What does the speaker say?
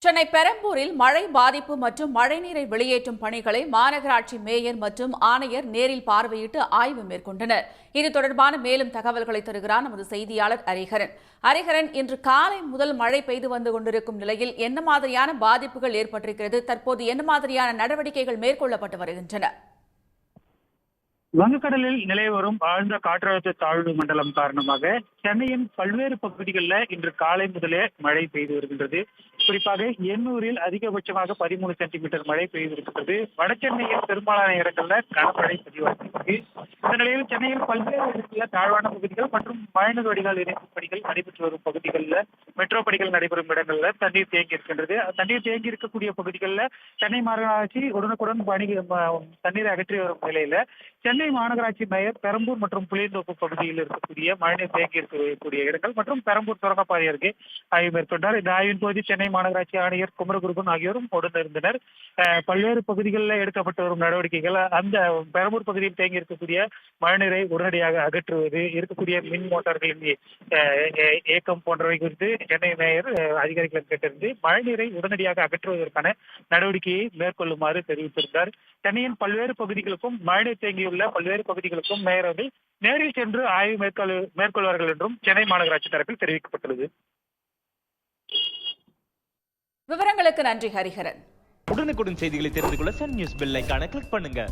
சென்னை பெரம்பூரில் மழை பாதிப்பு மற்றும் மழைநீரை வெளியேற்றும் பணிகளை மாநகராட்சி மேயர் மற்றும் ஆணையர் நேரில் பார்வையிட்டு ஆய்வு மேற்கொண்டனர். இது தொடர்பான மேலும் தகவல்களை தருகிறார் நமது செய்தியாளர் ஹரிஹரன். ஹரிஹரன், இன்று காலை முதல் மழை பெய்து வந்து கொண்டிருக்கும் நிலையில் என்ன மாதிரியான பாதிப்புகள் ஏற்பட்டிருக்கிறது? தற்போது என்ன மாதிரியான நடவடிக்கைகள் மேற்கொள்ளப்பட்டு வருகின்றன? வங்கக்கடலில் நிலை வரும் ஆழ்ந்த காற்றழுத்த தாழ்வு மண்டலம் காரணமாக சென்னையின் பல்வேறு பகுதிகளில் இன்று காலை முதலே மழை பெய்து வருகின்றது. குறிப்பாக எண்ணூரில் அதிகபட்சமாக 13 சென்டிமீட்டர் மழை பெய்திருக்கிறது. வடசென்னையில் பெரும்பாலான இடங்கள்ல கனமழை பதிவாகியிருக்கு. இந்த நிலையில் சென்னையில் பல்வேறு இடங்களில் தாழ்வான பகுதிகள் மற்றும் மழைநீர் வடிகால் இணைப்பு பணிகள் நடைபெற்று வரும் பகுதிகளில் மெட்ரோ பணிகள் நடைபெறும் இடங்களில் தண்ணீர் தேங்கி இருக்கின்றது. தண்ணீர் தேங்கி இருக்கக்கூடிய பகுதிகளில் சென்னை மாநகராட்சி உடனுக்குடன் தண்ணீரை அகற்றி வரும் நிலையில சென்னை மாநகராட்சி மேயர் பெரம்பூர் மற்றும் புளியந்தோப்பு பகுதியில் இருக்கக்கூடிய மழைநீர் தேங்கி இருக்கக்கூடிய இடங்கள் மற்றும் பெரம்பூர் சுரங்கப்பாதை அருகே ஆய்வு மேற்கொண்டார். இந்த ஆய்வின் போது சென்னை மாநகராட்சி ஆணையர் குமரகுருபன் ஆகியோரும் உடனிருந்தனர். பல்வேறு பகுதிகளில் எடுக்கப்பட்டு வரும் நடவடிக்கைகள் அந்த பெரம்பூர் பகுதியில் தேங்கி இருக்கக்கூடிய மழைநீரை உடனடியாக அகற்றுவது, இருக்கக்கூடிய மின் மோட்டார்களின் இயக்கம் போன்றவை குறித்து சென்னை மேயர் அதிகாரிகளை கேட்டிருந்து மழைநீரை உடனடியாக அகற்றுவதற்கான நடவடிக்கையை மேற்கொள்ளுமாறு தெரிவித்திருந்தார். சென்னையின் பல்வேறு பகுதிகளுக்கும் மழைநீர் தேங்கியுள்ள பல்வேறு பகுதிகளுக்கும் மேயர் அவர்கள் நேரில் சென்று ஆய்வு மேற்கொள்வார்கள் என்றும் சென்னை மாநகராட்சி தரப்பில் தெரிவிக்கப்பட்டுள்ளது. விவரங்களுக்கு நன்றி ஹரிஹரன். உடனுக்குடன் செய்திகளை தெரிந்து கொள்ள சன் நியூஸ் பெல் ஐகானை கிளிக் பண்ணுங்க.